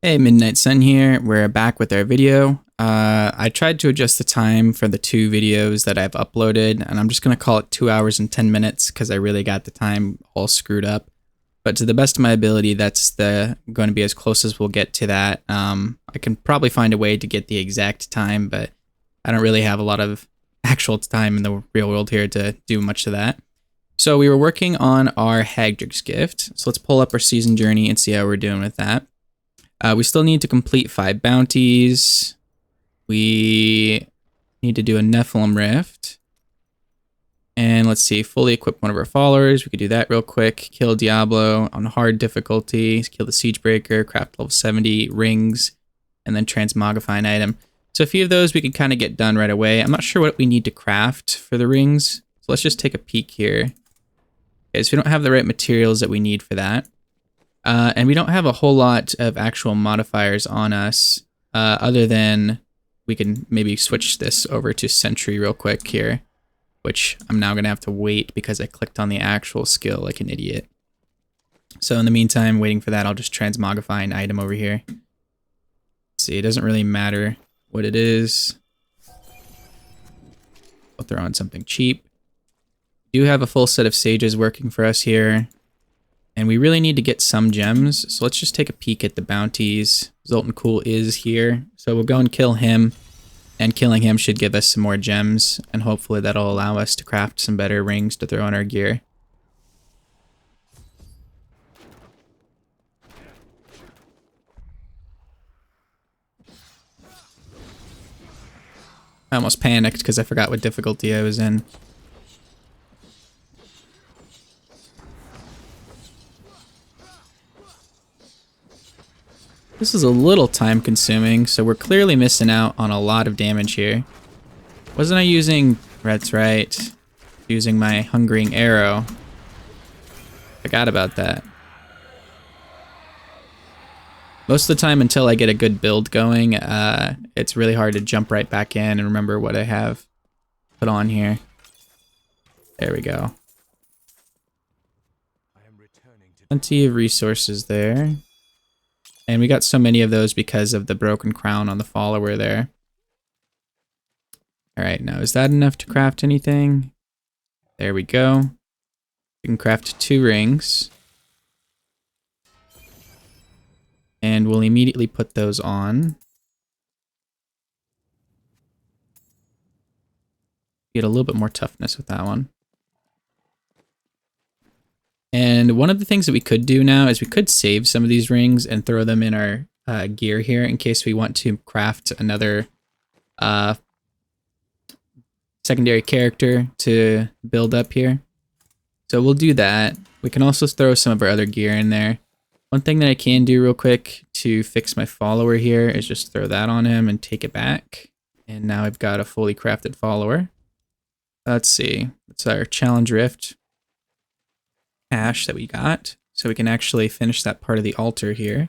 Hey, Midnight Sun here. We're back with our video. I tried to adjust the time for the two videos that I've uploaded, and I'm just going to call it 2 hours and 10 minutes because I really got the time all screwed up. But to the best of my ability, that's going to be as close as we'll get to that. I can probably find a way to get the exact time, but I don't really have a lot of actual time in the real world here to do much of that. So we were working on our Hagrid's gift. So let's pull up our season journey and see how we're doing with that. We still need to complete 5 bounties. We need to do a Nephilim Rift. And let's see, fully equip one of our followers. We could do that real quick. Kill Diablo on hard difficulty. Kill the Siegebreaker, craft level 70 rings, and then transmogrify an item. So a few of those we can kind of get done right away. I'm not sure what we need to craft for the rings. So let's just take a peek here. Okay, so we don't have the right materials that we need for that. And we don't have a whole lot of actual modifiers on us, other than we can maybe switch this over to Sentry real quick here, which I'm now going to have to wait because I clicked on the actual skill like an idiot. So in the meantime, waiting for that, I'll just transmogrify an item over here. See, it doesn't really matter what it is. I'll throw on something cheap. We do have a full set of sages working for us here. And we really need to get some gems, so let's just take a peek at the bounties. Zoltan Cool is here, so we'll go and kill him, and killing him should give us some more gems, and hopefully that'll allow us to craft some better rings to throw on our gear. I almost panicked because I forgot what difficulty I was in. This is a little time consuming, so we're clearly missing out on a lot of damage here. Wasn't I using, that's right, using my Hungering Arrow. Forgot about that. Most of the time until I get a good build going, it's really hard to jump right back in and remember what I have put on here. There we go. Plenty of resources there. And we got so many of those because of the broken crown on the follower there. Alright, now is that enough to craft anything? There we go. We can craft 2 rings. And we'll immediately put those on. Get a little bit more toughness with that one. And one of the things that we could do now is we could save some of these rings and throw them in our gear here in case we want to craft another secondary character to build up here. So we'll do that. We can also throw some of our other gear in there. One thing that I can do real quick to fix my follower here is just throw that on him and take it back. And now I've got a fully crafted follower. Let's see. It's our challenge rift cache that we got, so we can actually finish that part of the altar here.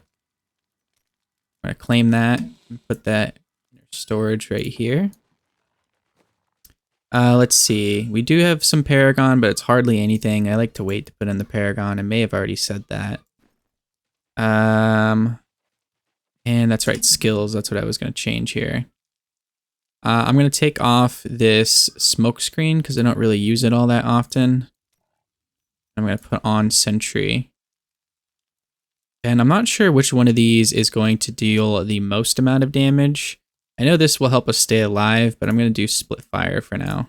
I'm going to claim that and put that in storage right here. Let's see. We do have some Paragon, but it's hardly anything. I like to wait to put in the Paragon. I may have already said that. And that's right, skills. That's what I was going to change here. I'm going to take off this smoke screen because I don't really use it all that often. I'm going to put on Sentry. And I'm not sure which one of these is going to deal the most amount of damage. I know this will help us stay alive, but I'm going to do Split Fire for now.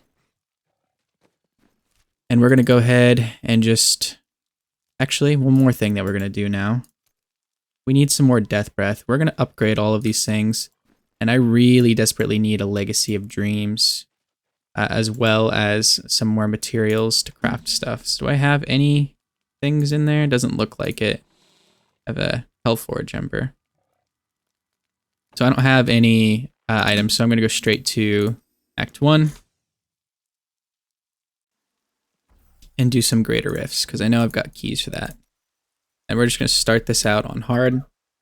And we're going to go ahead and just... Actually, one more thing that we're going to do now. We need some more Death Breath. We're going to upgrade all of these things. And I really desperately need a Legacy of Dreams. As well as some more materials to craft stuff. So do I have any things in there? Doesn't look like it. I have a Hellforge Ember. So I don't have any items, so I'm going to go straight to Act 1. And do some Greater Rifts, because I know I've got keys for that. And we're just going to start this out on hard.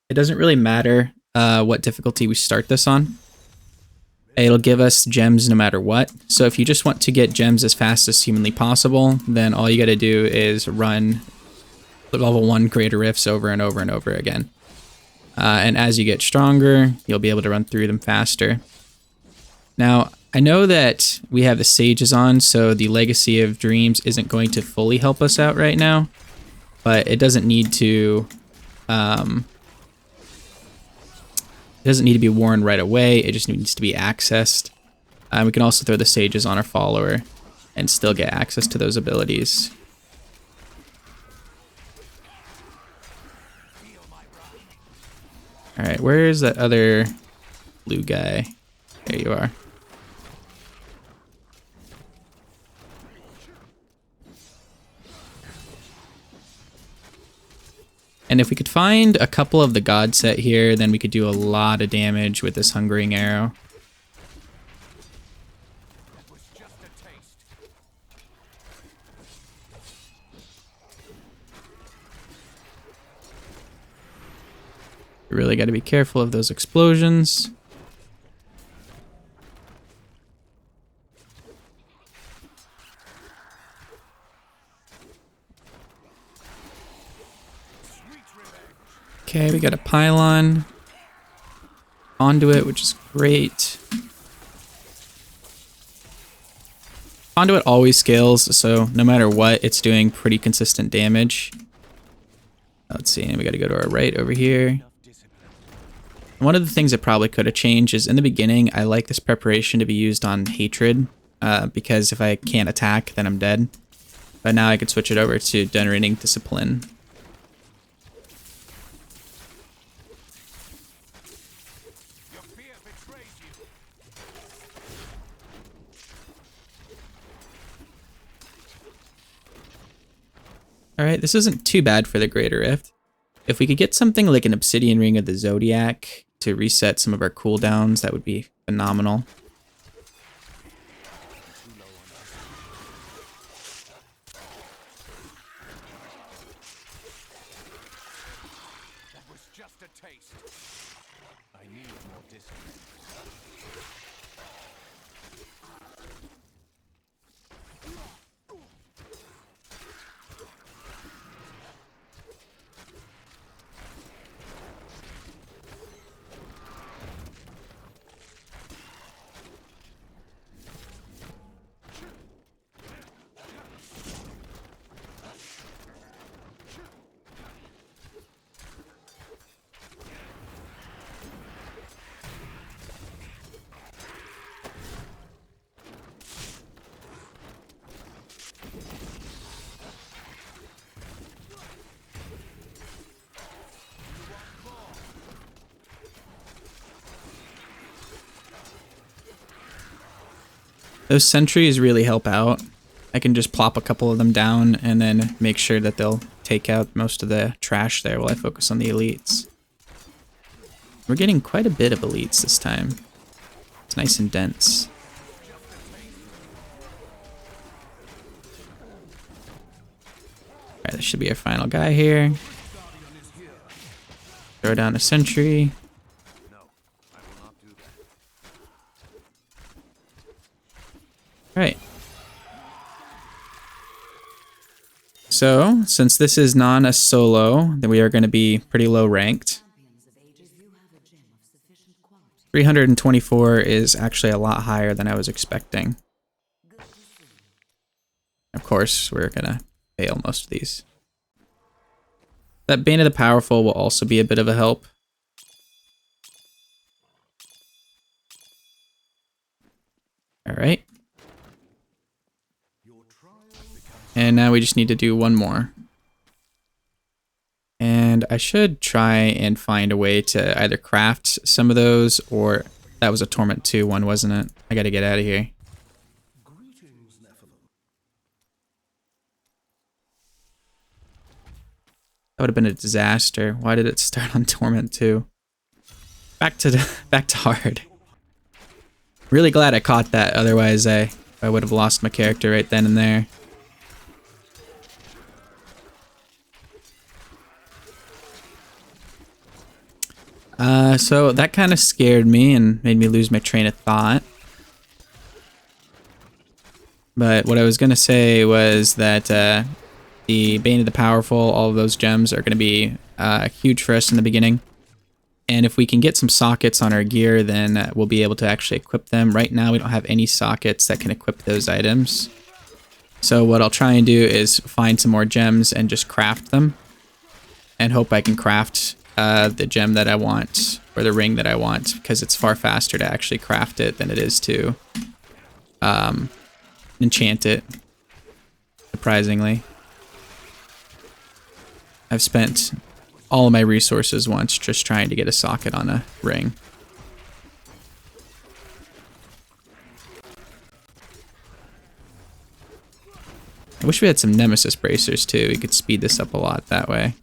It doesn't really matter what difficulty we start this on. It'll give us gems no matter what. So if you just want to get gems as fast as humanly possible, then all you gotta do is run level 1 Greater Rifts over and over and over again. And as you get stronger, you'll be able to run through them faster. Now, I know that we have the sages on, so the Legacy of Dreams isn't going to fully help us out right now, but it doesn't need to be worn right away. It just needs to be accessed. We can also throw the sages on our follower and still get access to those abilities. Alright, where's that other blue guy? There you are. And if we could find a couple of the god set here, then we could do a lot of damage with this hungering arrow. You really got to be careful of those explosions. Okay, we got a pylon onto it, which is great. Conduit always scales, so no matter what, it's doing pretty consistent damage. Let's see, we gotta go to our right over here. One of the things that probably could have changed is in the beginning, I like this preparation to be used on hatred, because if I can't attack, then I'm dead. But now I could switch it over to generating discipline. Alright, this isn't too bad for the Greater Rift. If we could get something like an Obsidian Ring of the Zodiac to reset some of our cooldowns, that would be phenomenal. That was just a taste. I need more discipline. Those sentries really help out. I can just plop a couple of them down and then make sure that they'll take out most of the trash there while I focus on the elites. We're getting quite a bit of elites this time. It's nice and dense. Alright, this should be our final guy here. Throw down a sentry. Right. So, since this is not a solo, then we are going to be pretty low ranked. 324 is actually a lot higher than I was expecting. Of course, we're going to fail most of these. That Bane of the Powerful will also be a bit of a help. Alright. And now we just need to do one more. And I should try and find a way to either craft some of those, or that was a Torment 2 one, wasn't it? I gotta get out of here. That would have been a disaster. Why did it start on Torment 2? Back to hard. Really glad I caught that, otherwise I would have lost my character right then and there. So that kind of scared me and made me lose my train of thought. But what I was going to say was that the Bane of the Powerful, all of those gems are going to be huge for us in the beginning. And if we can get some sockets on our gear, then we'll be able to actually equip them. Right now, we don't have any sockets that can equip those items. So what I'll try and do is find some more gems and just craft them. And hope I can craft the gem that I want, or the ring that I want, because it's far faster to actually craft it than it is to enchant it, surprisingly. I've spent all of my resources once just trying to get a socket on a ring. I wish we had some nemesis bracers too. We could speed this up a lot that way.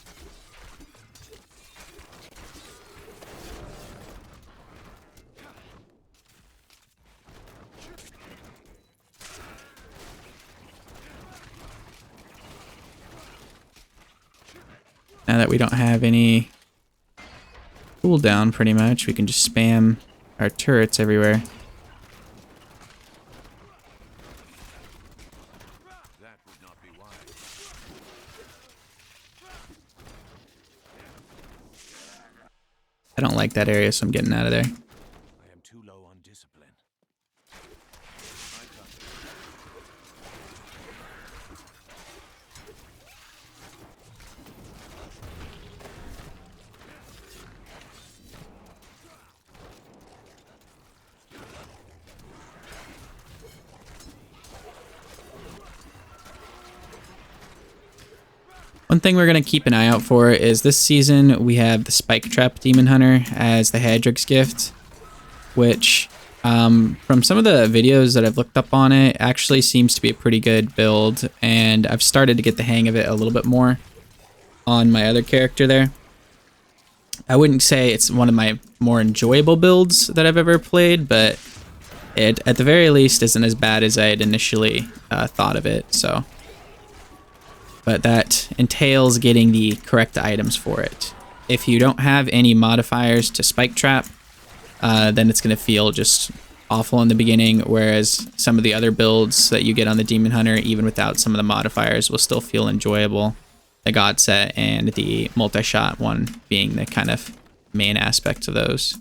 Now that we don't have any cooldown, pretty much, we can just spam our turrets everywhere. That would not be wise. I don't like that area, so I'm getting out of there. I am too low on discipline. One thing we're going to keep an eye out for is this season we have the Spike Trap Demon Hunter as the Hadrig's Gift, which from some of the videos that I've looked up on it actually seems to be a pretty good build, and I've started to get the hang of it a little bit more on my other character there. I wouldn't say it's one of my more enjoyable builds that I've ever played, but it at the very least isn't as bad as I had initially thought of it, so... But that entails getting the correct items for it. If you don't have any modifiers to Spike Trap, then it's going to feel just awful in the beginning, whereas some of the other builds that you get on the Demon Hunter, even without some of the modifiers, will still feel enjoyable. The God Set and the multi-shot one being the kind of main aspects of those.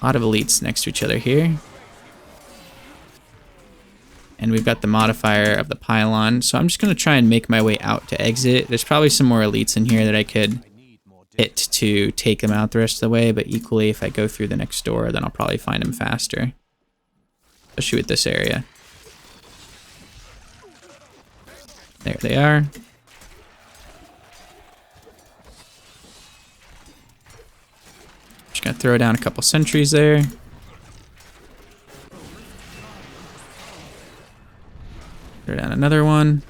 A lot of elites next to each other here. And we've got the modifier of the pylon, so I'm just going to try and make my way out to exit. There's probably some more elites in here that I could hit to take them out the rest of the way, but equally if I go through the next door, then I'll probably find them faster. Especially with this area. There they are. Just going to throw down a couple sentries there. Throw down another one.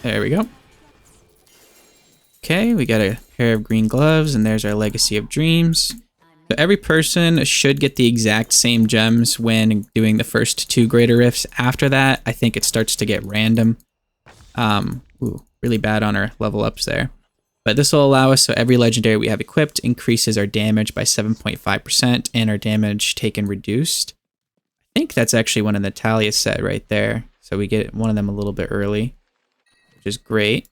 There we go. Okay, we got a pair of green gloves, and there's our Legacy of Dreams. So every person should get the exact same gems when doing the first 2 greater rifts. After that, I think it starts to get random. Ooh, really bad on our level ups there. But this will allow us, so every legendary we have equipped increases our damage by 7.5% and our damage taken reduced. I think that's actually one of Natalia's set right there. So we get one of them a little bit early, which is great.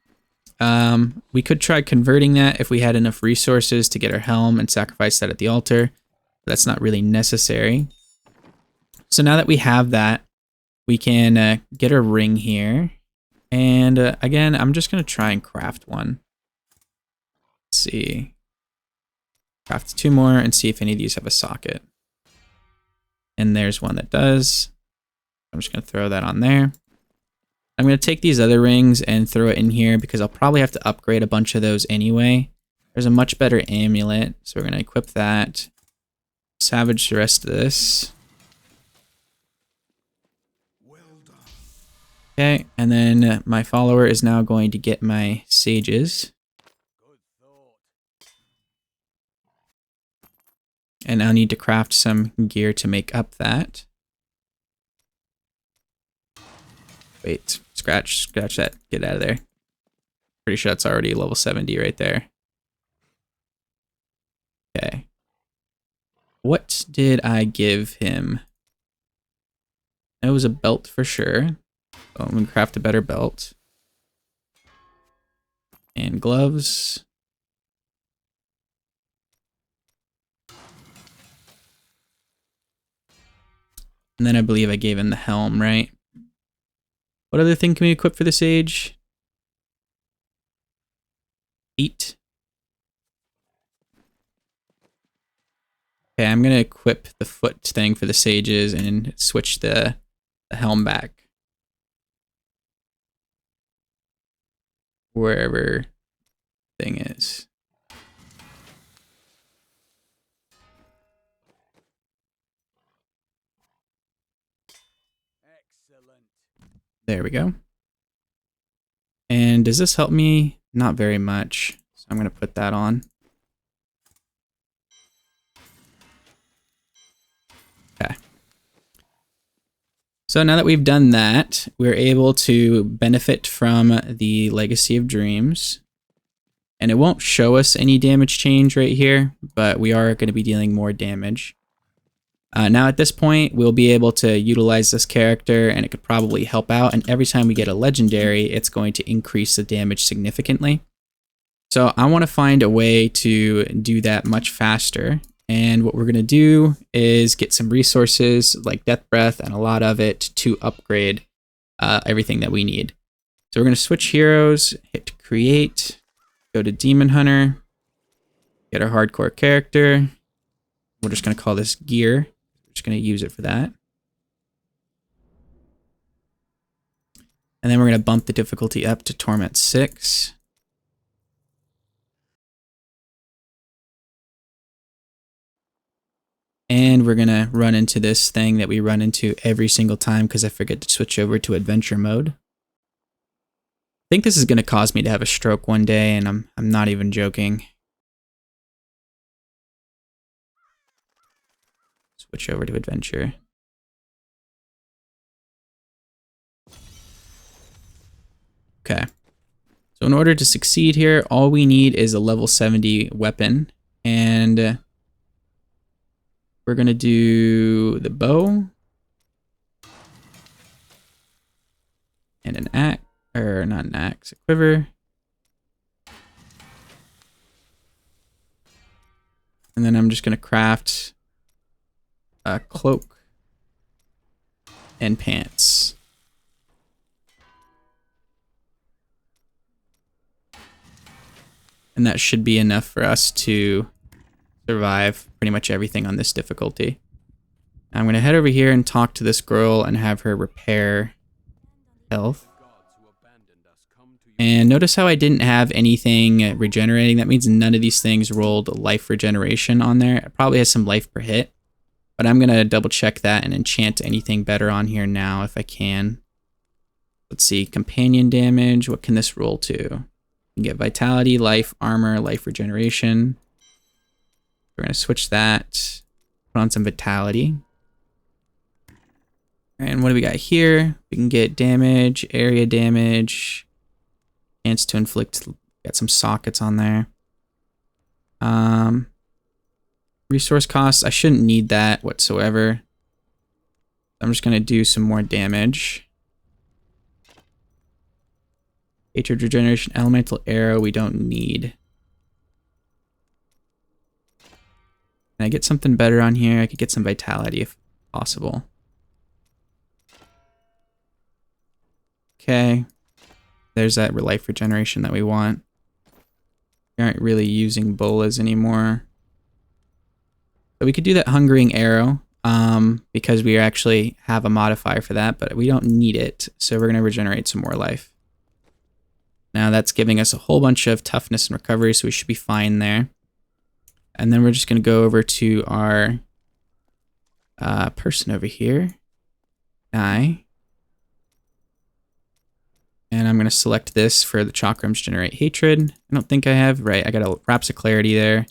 We could try converting that if we had enough resources to get our helm and sacrifice that at the altar. But that's not really necessary. So now that we have that, we can get a ring here. And again, I'm just going to try and craft one. Let's see. Craft 2 more and see if any of these have a socket. And there's one that does. I'm just going to throw that on there. I'm going to take these other rings and throw it in here because I'll probably have to upgrade a bunch of those anyway. There's a much better amulet, so we're going to equip that. Savage the rest of this. Okay, and then my follower is now going to get my sages. And I'll need to craft some gear to make up that. Wait, scratch that. Get out of there. Pretty sure that's already level 70 right there. Okay. What did I give him? It was a belt for sure. So I'm gonna craft a better belt. And gloves. And then I believe I gave him the helm, right? What other thing can we equip for this age? 8. Okay, I'm gonna equip the foot thing for the sages and switch the helm back. Wherever thing is. Excellent. There we go. And does this help me? Not very much. So I'm gonna put that on. Okay. So now that we've done that, we're able to benefit from the Legacy of Dreams. And it won't show us any damage change right here, but we are going to be dealing more damage. Now at this point, we'll be able to utilize this character and it could probably help out. And every time we get a legendary, it's going to increase the damage significantly. So I want to find a way to do that much faster. And what we're going to do is get some resources like Death Breath and a lot of it to upgrade everything that we need. So we're going to switch heroes, hit create, go to Demon Hunter, get our hardcore character. We're just going to call this gear. We're just going to use it for that. And then we're going to bump the difficulty up to Torment 6. And we're going to run into this thing that we run into every single time because I forget to switch over to adventure mode. I think this is going to cause me to have a stroke one day, and I'm not even joking. Switch over to adventure. Okay. So in order to succeed here, all we need is a level 70 weapon, and we're going to do the bow and an axe, or not an axe, a quiver. And then I'm just going to craft a cloak and pants. And that should be enough for us to survive pretty much everything on this difficulty. I'm going to head over here and talk to this girl and have her repair health. And notice how I didn't have anything regenerating. That means none of these things rolled life regeneration on there. It probably has some life per hit. But I'm going to double check that and enchant anything better on here now if I can. Let's see, companion damage. What can this roll to? You can get vitality, life, armor, life regeneration. We're going to switch that. Put on some vitality. And what do we got here? We can get damage, area damage, chance to inflict. Got some sockets on there. Resource costs, I shouldn't need that whatsoever. I'm just going to do some more damage. Hatred regeneration, elemental arrow, we don't need. Can I get something better on here? I could get some vitality if possible. Okay. There's that life regeneration that we want. We aren't really using bolas anymore. So we could do that hungering arrow because we actually have a modifier for that, but we don't need it. So we're going to regenerate some more life. Now that's giving us a whole bunch of toughness and recovery, so we should be fine there. And then we're just going to go over to our person over here. Guy. And I'm going to select this for the chakrams generate hatred. I don't think I have. Right, I got a Raps of Clarity there. And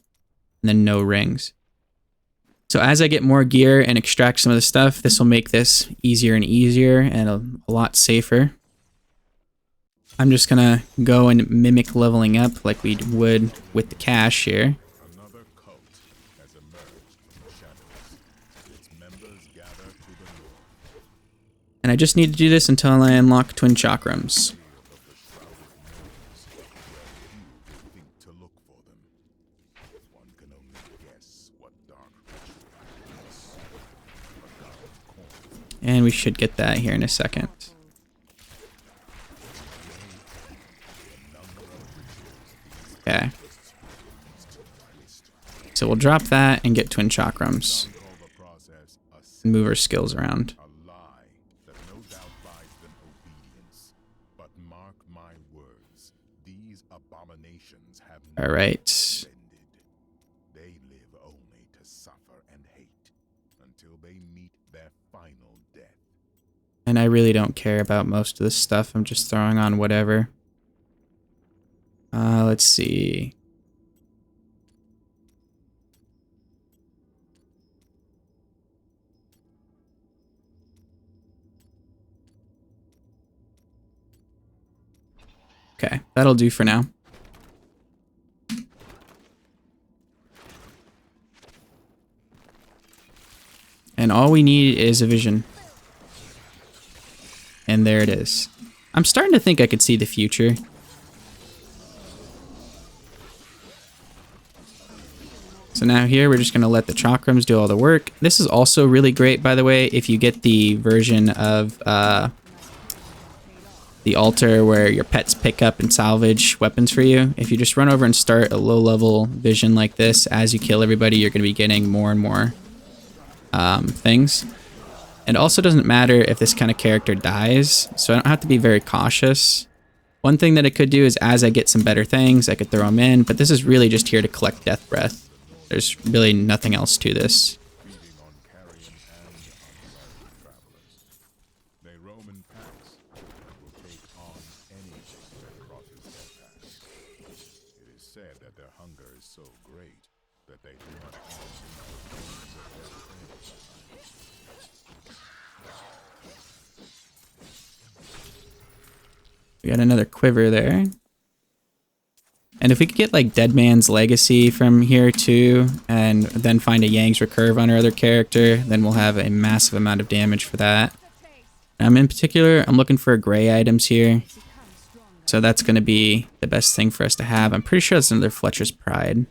then no rings. So as I get more gear and extract some of the stuff, this will make this easier and easier and a lot safer. I'm just going to go and mimic leveling up like we would with the cash here. Another cult has emerged from the shadows. Its members gather to the north. And I just need to do this until I unlock twin chakrams. Think to look for them. One can only guess what dark And we should get that here in a second. Okay. So we'll drop that and get twin chakrams. And move our skills around. a lie that no doubt buys them obedience. But mark my words, these abominations have All right. offended. They live only to suffer and hate until they meet their final death. And I really don't care about most of this stuff. I'm just throwing on whatever. Let's see. Okay, that'll do for now. And all we need is a vision. And there it is. I'm starting to think I could see the future. So now here we're just going to let the chakrams do all the work. This is also really great, by the way, if you get the version of the altar where your pets pick up and salvage weapons for you. If you just run over and start a low-level vision like this, as you kill everybody, you're going to be getting more and more things. It also doesn't matter if this kind of character dies, so I don't have to be very cautious. One thing that I could do is as I get some better things, I could throw them in, but this is really just here to collect death breath. There's really nothing else to this. Feeding on carrion and unlearned travelers. They roam in packs and will take on anything that crosses their path. It is said that their hunger is so great that they do not harm the bones of their prey. We got another quiver there. And if we could get like Dead Man's Legacy from here too, and then find a Yang's Recurve on our other character, then we'll have a massive amount of damage for that. In particular, I'm looking for gray items here. So that's going to be the best thing for us to have. I'm pretty sure that's another Fletcher's Pride.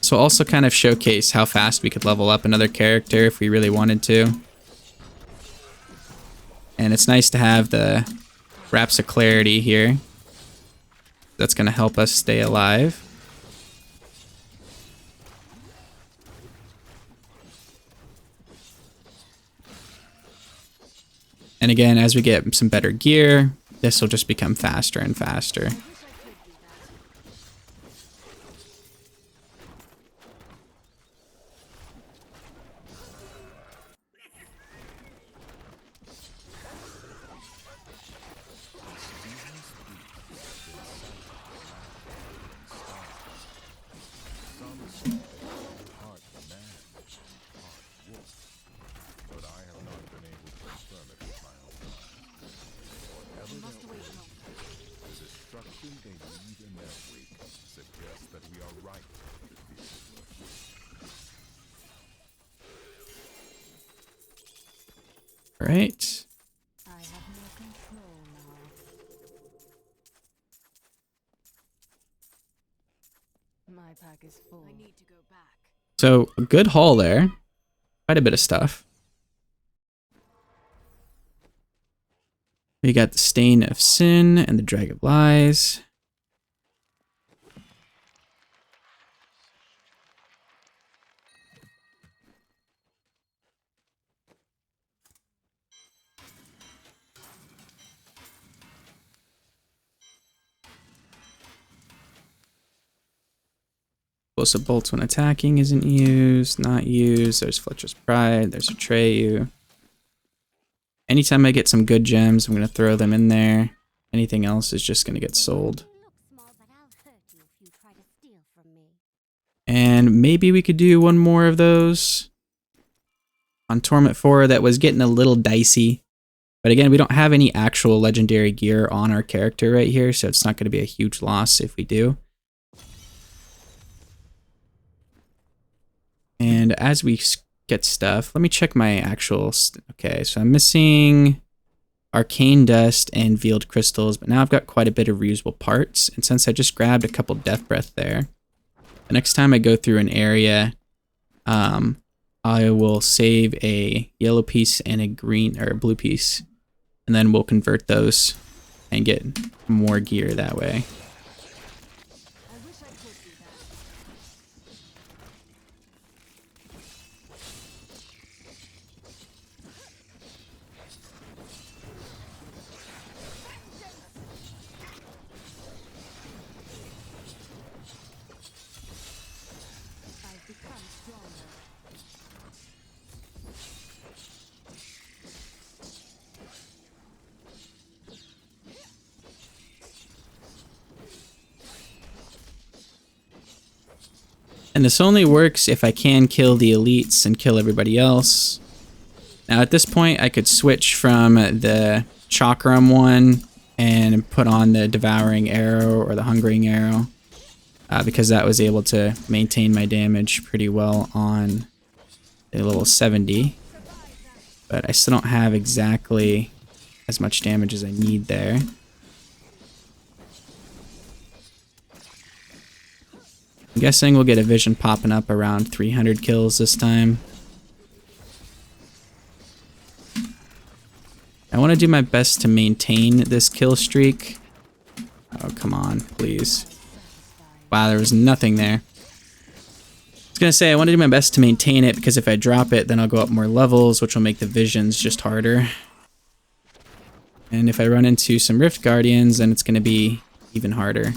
So also kind of showcase how fast we could level up another character if we really wanted to. And it's nice to have the Wraps of Clarity here. That's going to help us stay alive. And again, as we get some better gear, this will just become faster and faster. Right. I have more control now. My pack is full. I need to go back. So a good haul there. Quite a bit of stuff. We got the Stain of Sin and the Drag of Lies. Explosive bolts when attacking isn't used, not used. There's Fletcher's Pride, there's Atreyu. Anytime I get some good gems, I'm going to throw them in there. Anything else is just going to get sold. And maybe we could do one more of those. On Torment 4, that was getting a little dicey. But again, we don't have any actual legendary gear on our character right here, so it's not going to be a huge loss if we do. And as we get stuff, let me check my actual... Okay, so I'm missing arcane dust and veiled crystals, but now I've got quite a bit of reusable parts. And since I just grabbed a couple death breath there, the next time I go through an area, I will save a yellow piece and a green or a blue piece, and then we'll convert those and get more gear that way. And this only works if I can kill the elites and kill everybody else. Now at this point I could switch from the chakram one and put on the devouring arrow or the hungering arrow, because that was able to maintain my damage pretty well on a level 70. But I still don't have exactly as much damage as I need there. I'm guessing we'll get a vision popping up around 300 kills this time. I want to do my best to maintain this kill streak. Oh, come on, please. Wow, there was nothing there. I was going to say, I want to do my best to maintain it, because if I drop it, then I'll go up more levels, which will make the visions just harder. And if I run into some Rift Guardians, then it's going to be even harder.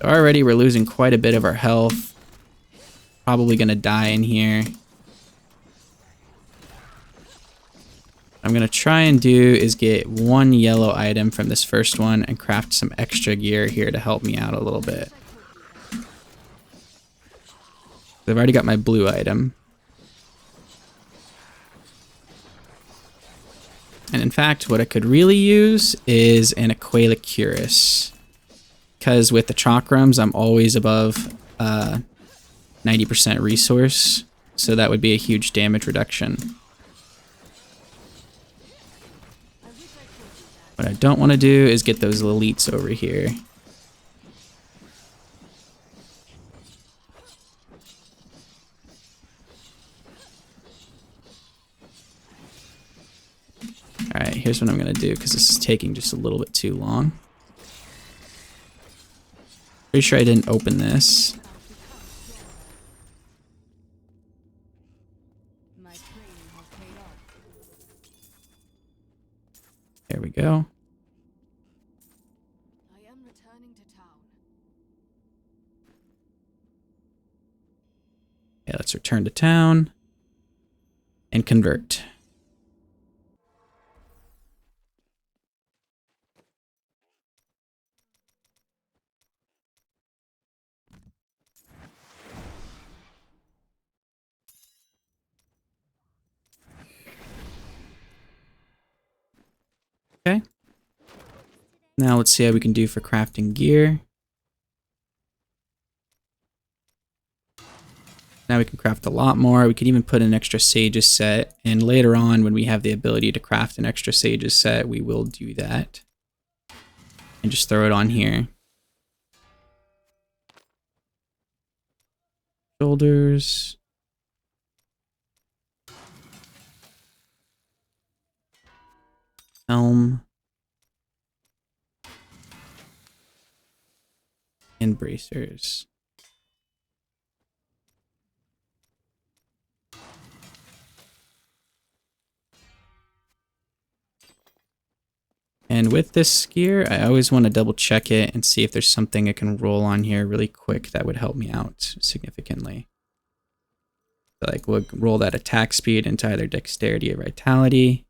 Already we're losing quite a bit of our health. Probably gonna die in here. What I'm gonna try and do is get one yellow item from this first one and craft some extra gear here to help me out a little bit. I've already got my blue item. And in fact, what I could really use is an Aquila Cuirass. Because with the chakrams, I'm always above 90% resource, so that would be a huge damage reduction. What I don't want to do is get those elites over here. Alright, here's what I'm going to do, because this is taking just a little bit too long. Pretty sure I didn't open this. There we go. I am returning to town. Yeah, let's return to town and convert. Okay. Now let's see how we can do for crafting gear. Now we can craft a lot more. We could even put an extra sages set, and later on when we have the ability to craft an extra sages set, we will do that. And just throw it on here. Shoulders. Helm. And bracers. And with this gear, I always want to double check it and see if there's something I can roll on here really quick that would help me out significantly. So like we'll roll that attack speed into either dexterity or vitality.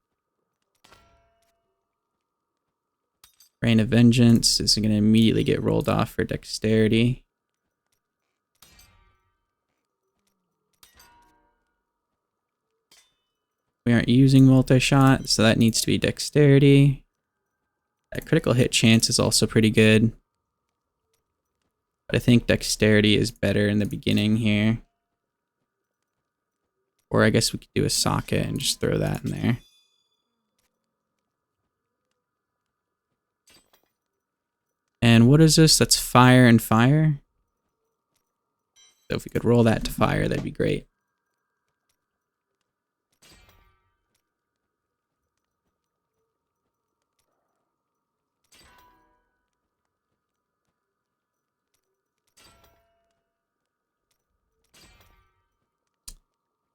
Rain of Vengeance is going to immediately get rolled off for dexterity. We aren't using multi-shot, so that needs to be dexterity. That critical hit chance is also pretty good. But I think dexterity is better in the beginning here. Or I guess we could do a socket and just throw that in there. And what is this? That's fire and fire. So if we could roll that to fire, that'd be great.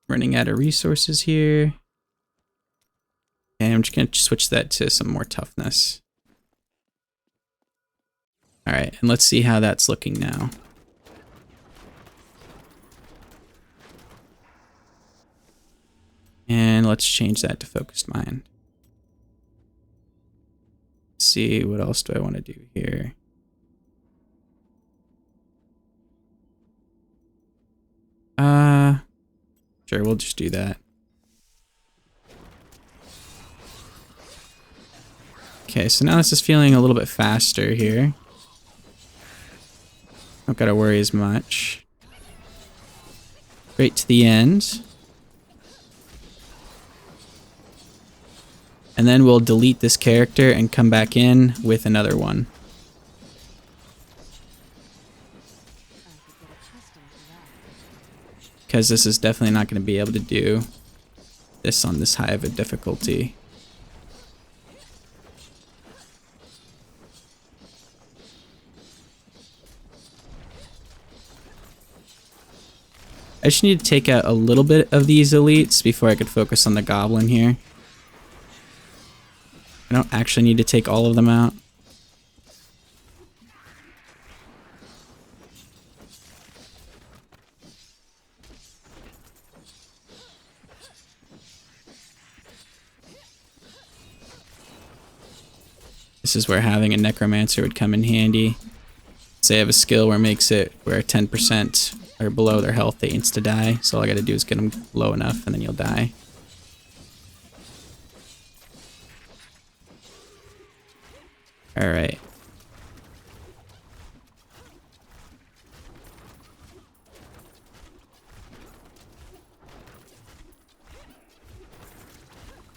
Running out of resources here. And I'm just going to switch that to some more toughness. All right, and let's see how that's looking now. And let's change that to focused mind. Let's see, what else do I want to do here? Sure, we'll just do that. Okay, so now this is feeling a little bit faster here. Don't gotta worry as much. Straight to the end. And then we'll delete this character and come back in with another one. Because this is definitely not going to be able to do this on this high of a difficulty. I just need to take out a little bit of these elites before I could focus on the goblin here. I don't actually need to take all of them out. This is where having a necromancer would come in handy. Say I have a skill where it makes it where 10% are below their health, they insta die. So all I gotta do is get them low enough and then you'll die. Alright.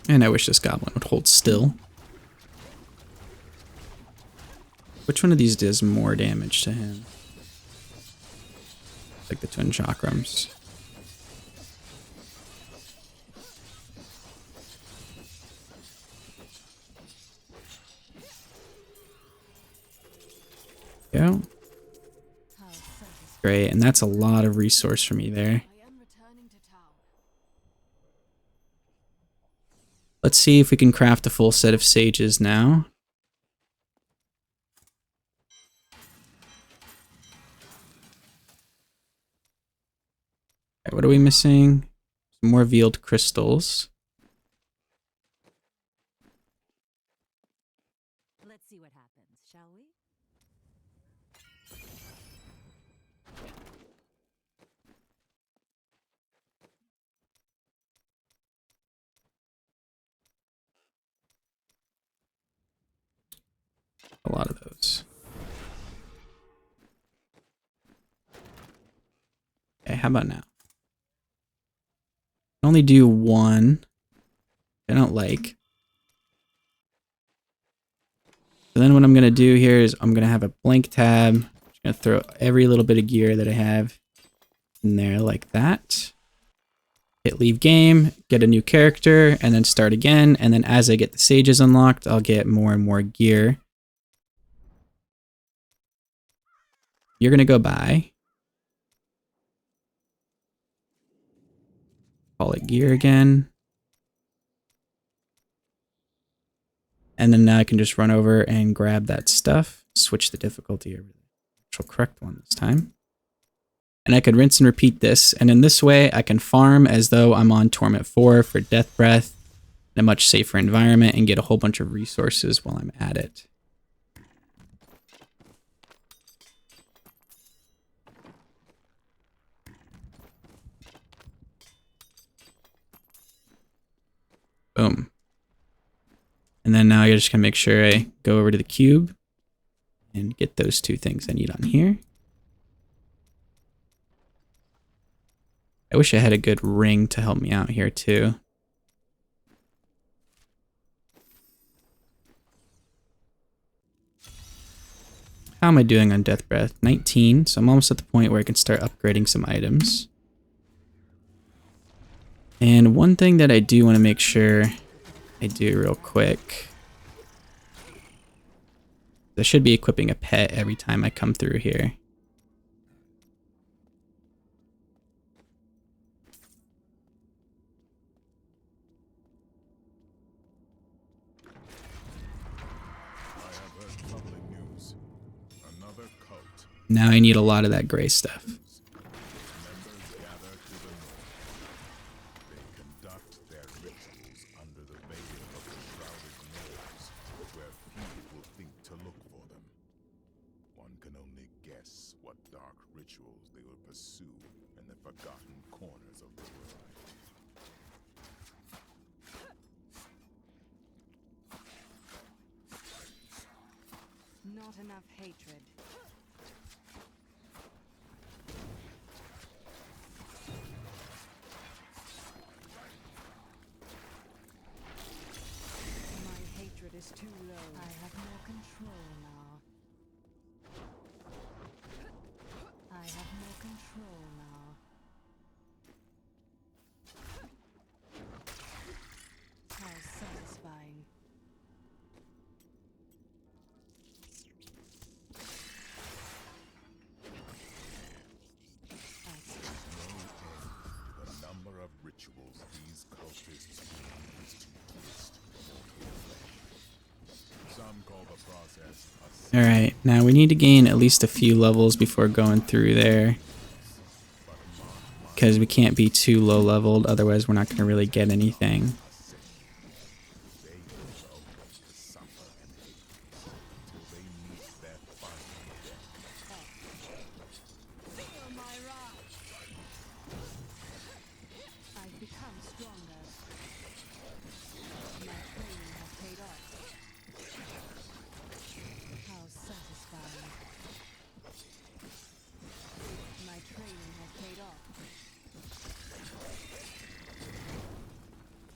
And I wish this goblin would hold still. Which one of these does more damage to him? Like the twin chakrams. Yeah. Great, and that's a lot of resource for me there. Let's see if we can craft a full set of sages now. What are we missing? Some more veiled crystals. Let's see what happens, shall we? A lot of those. Okay, how about now? Only do one. I don't like. So then what I'm going to do here is I'm going to have a blank tab. I'm just going to throw every little bit of gear that I have in there like that. Hit leave game, get a new character, and then start again. And then as I get the sages unlocked, I'll get more and more gear. You're going to go by. Call it gear again. And then now I can just run over and grab that stuff. Switch the difficulty over to the actual correct one this time. And I could rinse and repeat this. And in this way, I can farm as though I'm on Torment 4 for Death Breath in a much safer environment and get a whole bunch of resources while I'm at it. Boom. And then now I just gotta make sure I go over to the cube and get those two things I need on here. I wish I had a good ring to help me out here too. How am I doing on Death Breath? 19, so I'm almost at the point where I can start upgrading some items. And one thing that I do want to make sure I do real quick. I should be equipping a pet every time I come through here. Now I need a lot of that gray stuff. Not enough hatred. My hatred is too low. I have more control now. I have more control now. How satisfying. Rituals these cultists use to twist some call the process Alright, now we need to gain at least a few levels before going through there. Because we can't be too low leveled, otherwise we're not going to really get anything.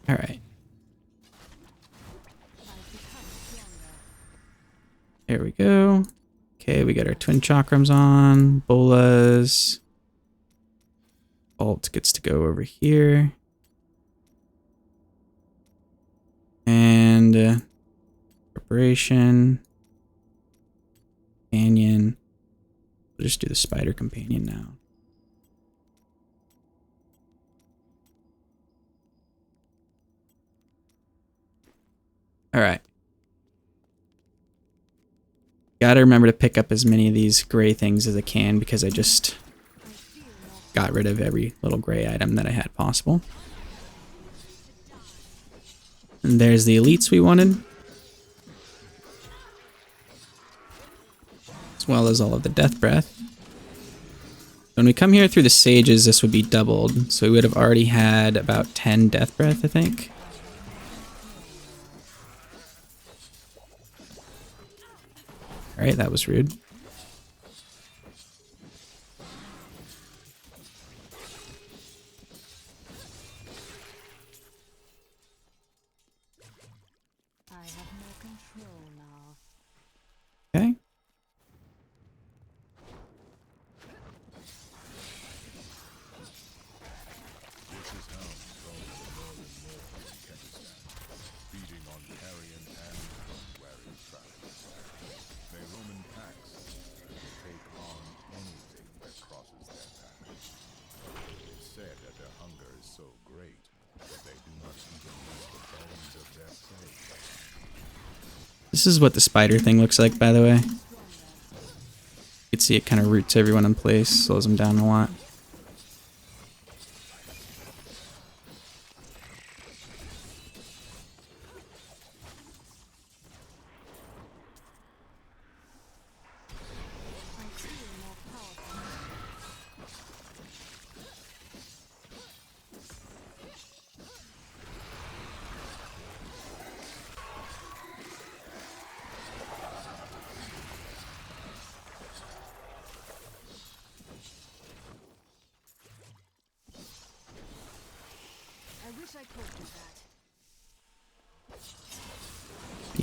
Alright. There we go. Okay, we got our twin chakrams on. Bolas. Alt gets to go over here. And preparation. Companion. We'll just do the spider companion now. Alright. Gotta remember to pick up as many of these gray things as I can because I just got rid of every little gray item that I had possible. And there's the elites we wanted. As well as all of the death breath. When we come here through the sages, this would be doubled. So we would have already had about 10 death breath, I think. Alright, that was rude. I have more control now. Okay. This is what the spider thing looks like, by the way. You can see it kind of roots everyone in place, slows them down a lot.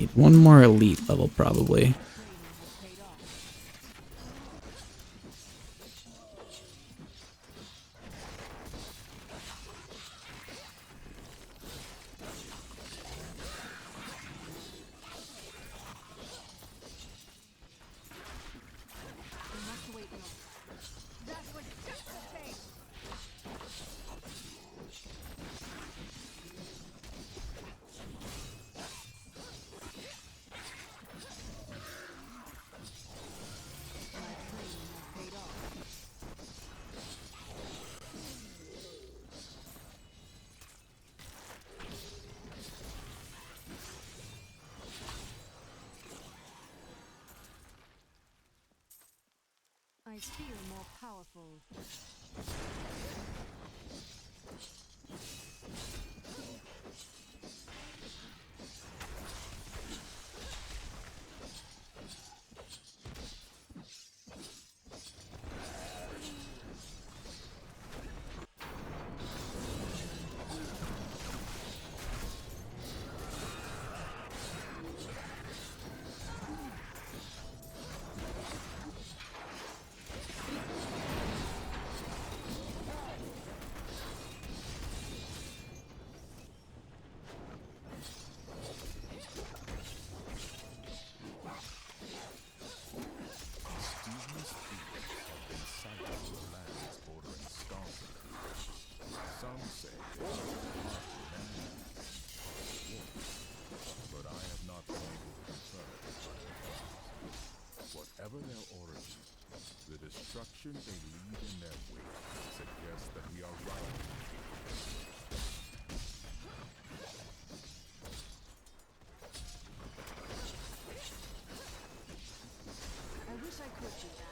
Need one more elite level, probably. I feel more powerful. Mischievous thieves have been sighted in the lands bordering Scarcity. Some say they are partly man, partly wolf, but I have not been able to confirm it by their claims. Whatever their origin, the destruction they leave in their wake suggests that we are right. I wish I could do that.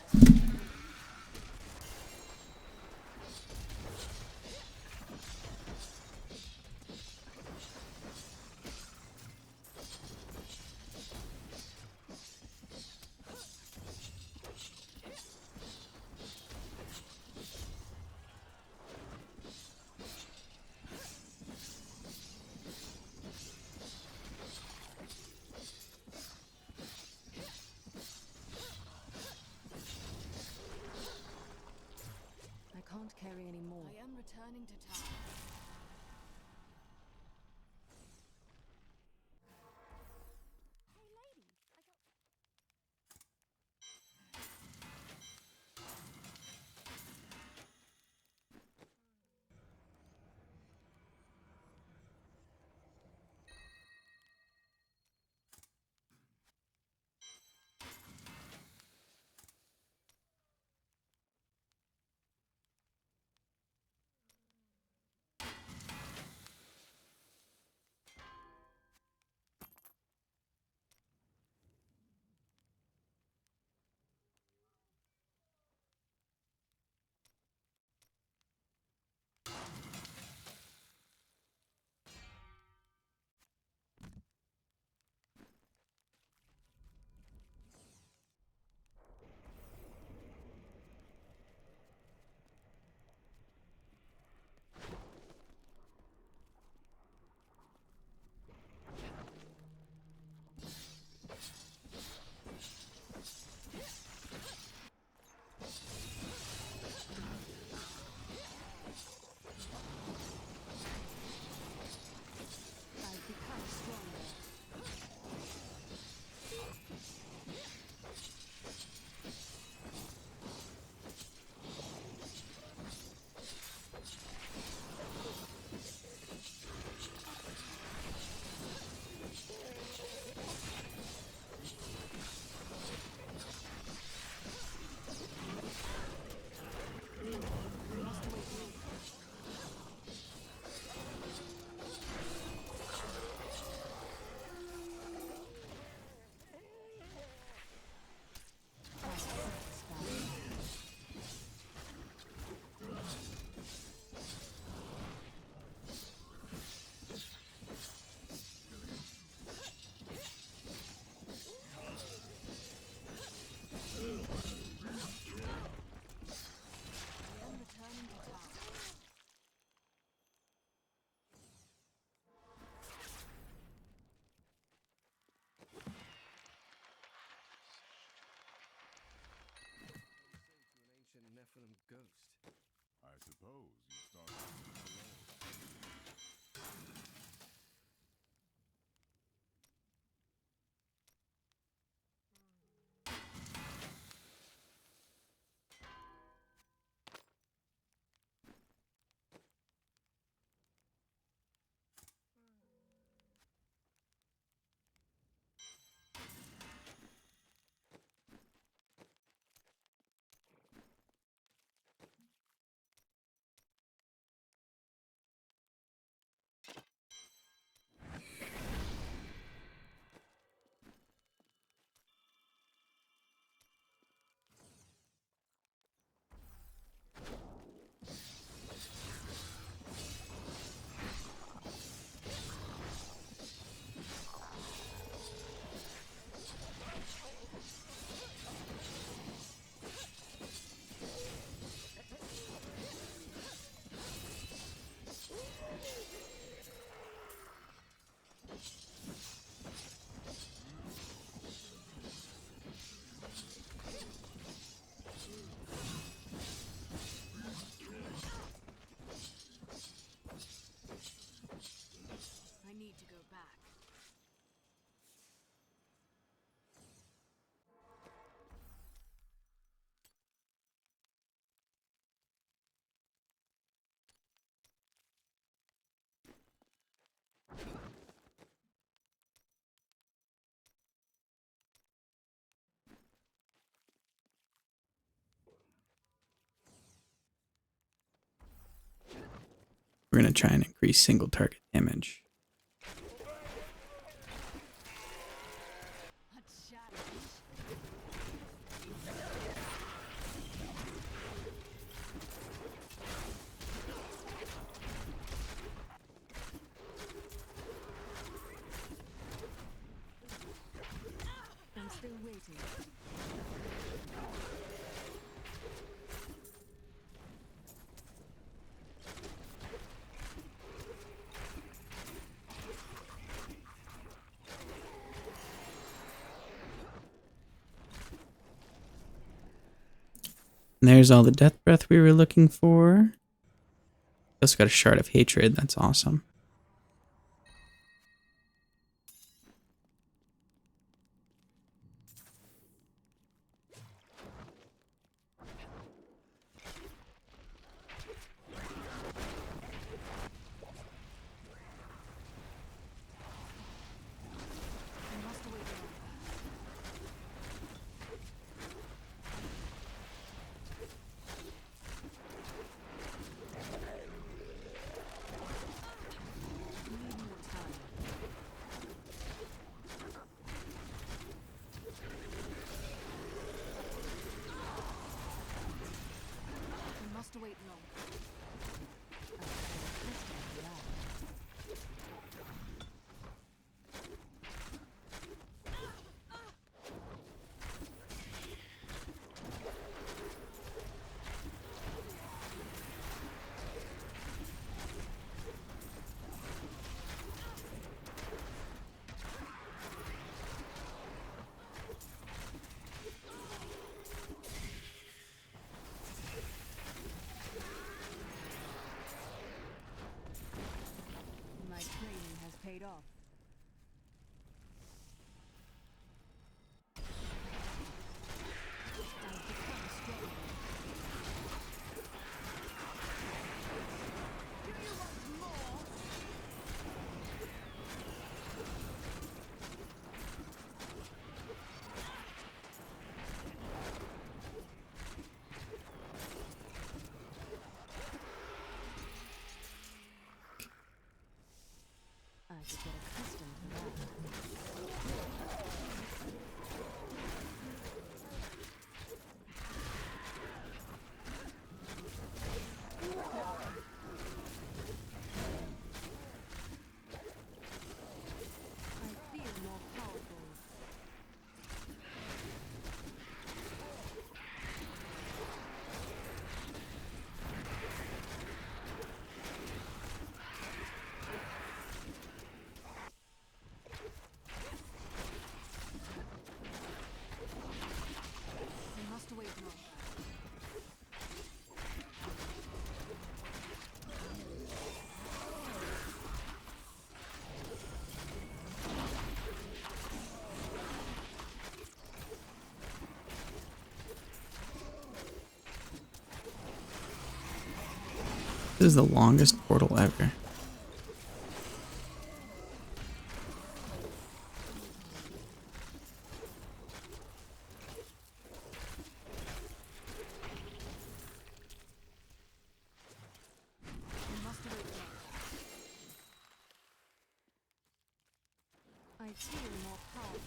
We're going to try and increase single target damage. I'm still waiting. And there's all the death breath we were looking for. Also got a shard of hatred. That's awesome. I must wait longer. Need more time. I must wait longer. My training has paid off. I've become stronger. Do you want more? I should get accustomed to that. I feel more powerful. I must wait longer. This is the longest portal ever. I must wait longer. I feel more powerful.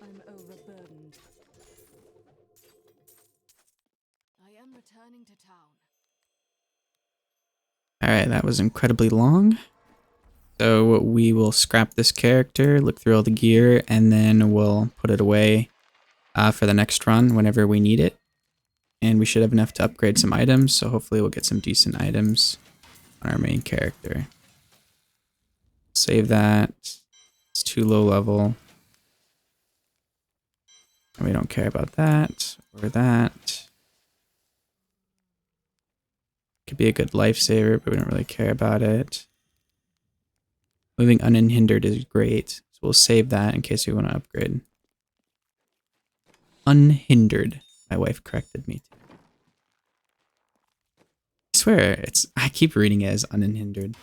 I'm overburdened. I am returning to town. Alright, that was incredibly long. So we will scrap this character, look through all the gear, and then we'll put it away for the next run whenever we need it. And we should have enough to upgrade some items, so hopefully we'll get some decent items on our main character. Save that. It's too low level. And we don't care about that or that. Could be a good lifesaver, but we don't really care about it. Moving unhindered is great, so we'll save that in case we want to upgrade. Unhindered, my wife corrected me. I swear, I keep reading it as unhindered.